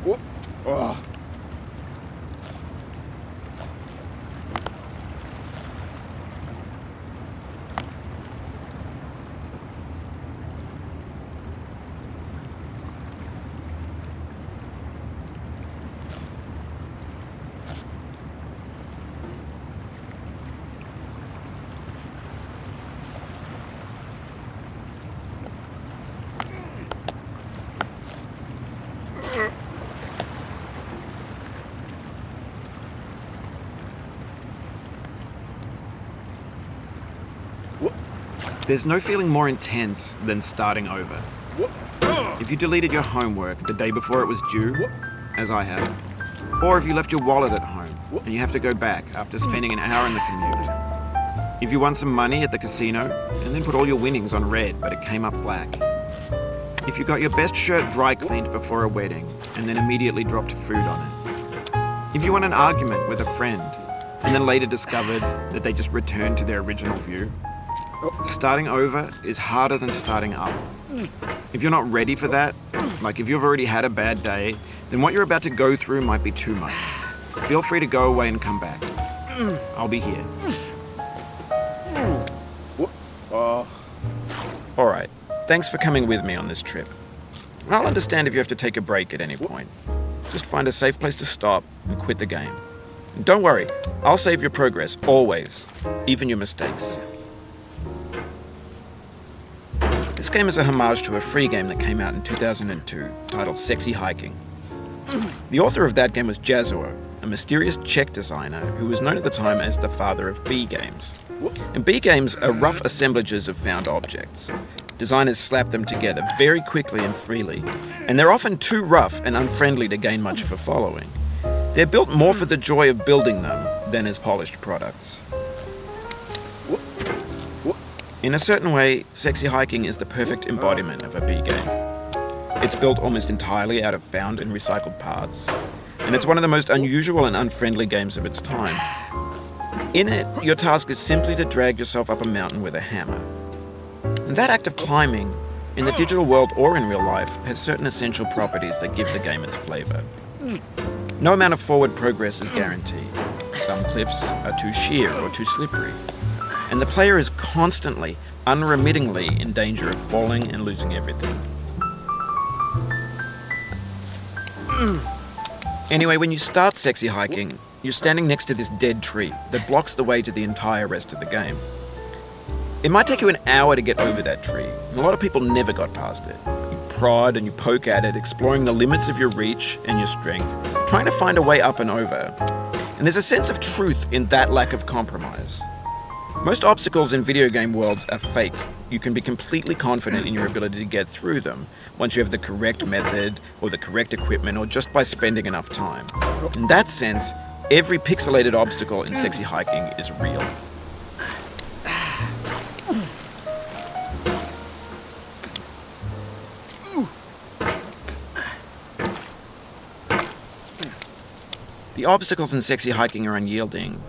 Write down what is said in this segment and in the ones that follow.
Whoop. Oh. There's no feeling more intense than starting over. If you deleted your homework the day before it was due, as I have, or if you left your wallet at home and you have to go back after spending an hour in the commute. If you won some money at the casino and then put all your winnings on red but it came up black. If you got your best shirt dry cleaned before a wedding and then immediately dropped food on it. If you won an argument with a friend and then later discovered that they just returned to their original view. Starting over is harder than starting up. If you're not ready for that, like if you've already had a bad day, then what you're about to go through might be too much. Feel free to go away and come back. I'll be here. Alright, thanks for coming with me on this trip. I'll understand if you have to take a break at any point. Just find a safe place to stop and quit the game. And don't worry, I'll save your progress, always, even your mistakes. This game is a homage to a free game that came out in 2002, titled Sexy Hiking. The author of that game was Jazzuo, a mysterious Czech designer who was known at the time as the father of B games. And B games are rough assemblages of found objects. Designers slap them together very quickly and freely, and they're often too rough and unfriendly to gain much of a following. They're built more for the joy of building them than as polished products. In a certain way, Sexy Hiking is the perfect embodiment of a B game. It's built almost entirely out of found and recycled parts, and it's one of the most unusual and unfriendly games of its time. In it, your task is simply to drag yourself up a mountain with a hammer. And that act of climbing, in the digital world or in real life, has certain essential properties that give the game its flavor. No amount of forward progress is guaranteed. Some cliffs are too sheer or too slippery. And the player is constantly, unremittingly in danger of falling and losing everything. Anyway, when you start Sexy Hiking, you're standing next to this dead tree that blocks the way to the entire rest of the game. It might take you an hour to get over that tree, and a lot of people never got past it. You prod and you poke at it, exploring the limits of your reach and your strength, trying to find a way up and over. And there's a sense of truth in that lack of compromise. Most obstacles in video game worlds are fake. You can be completely confident in your ability to get through them once you have the correct method or the correct equipment or just by spending enough time. In that sense, every pixelated obstacle in Sexy Hiking is real. The obstacles in Sexy Hiking are unyielding,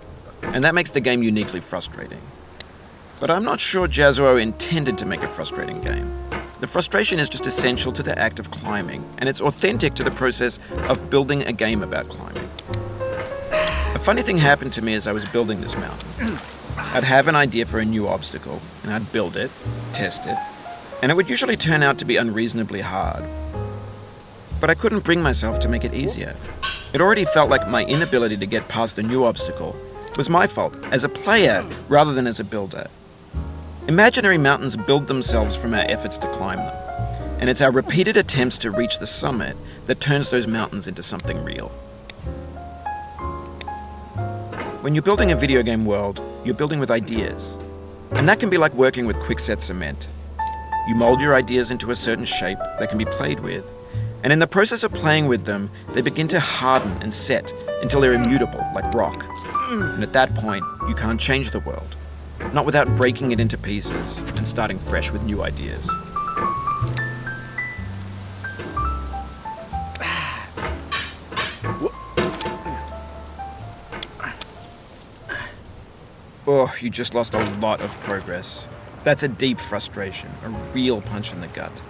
and that makes the game uniquely frustrating. But I'm not sure Jazzuo intended to make a frustrating game. The frustration is just essential to the act of climbing, and it's authentic to the process of building a game about climbing. A funny thing happened to me as I was building this mountain. I'd have an idea for a new obstacle, and I'd build it, test it, and it would usually turn out to be unreasonably hard. But I couldn't bring myself to make it easier. It already felt like my inability to get past the new obstacle was my fault as a player rather than as a builder. Imaginary mountains build themselves from our efforts to climb them, and it's our repeated attempts to reach the summit that turns those mountains into something real. When you're building a video game world, you're building with ideas, and that can be like working with quickset cement. You mold your ideas into a certain shape that can be played with, and in the process of playing with them, they begin to harden and set until they're immutable, like rock. And at that point, you can't change the world. Not without breaking it into pieces and starting fresh with new ideas. Oh, you just lost a lot of progress. That's a deep frustration, a real punch in the gut.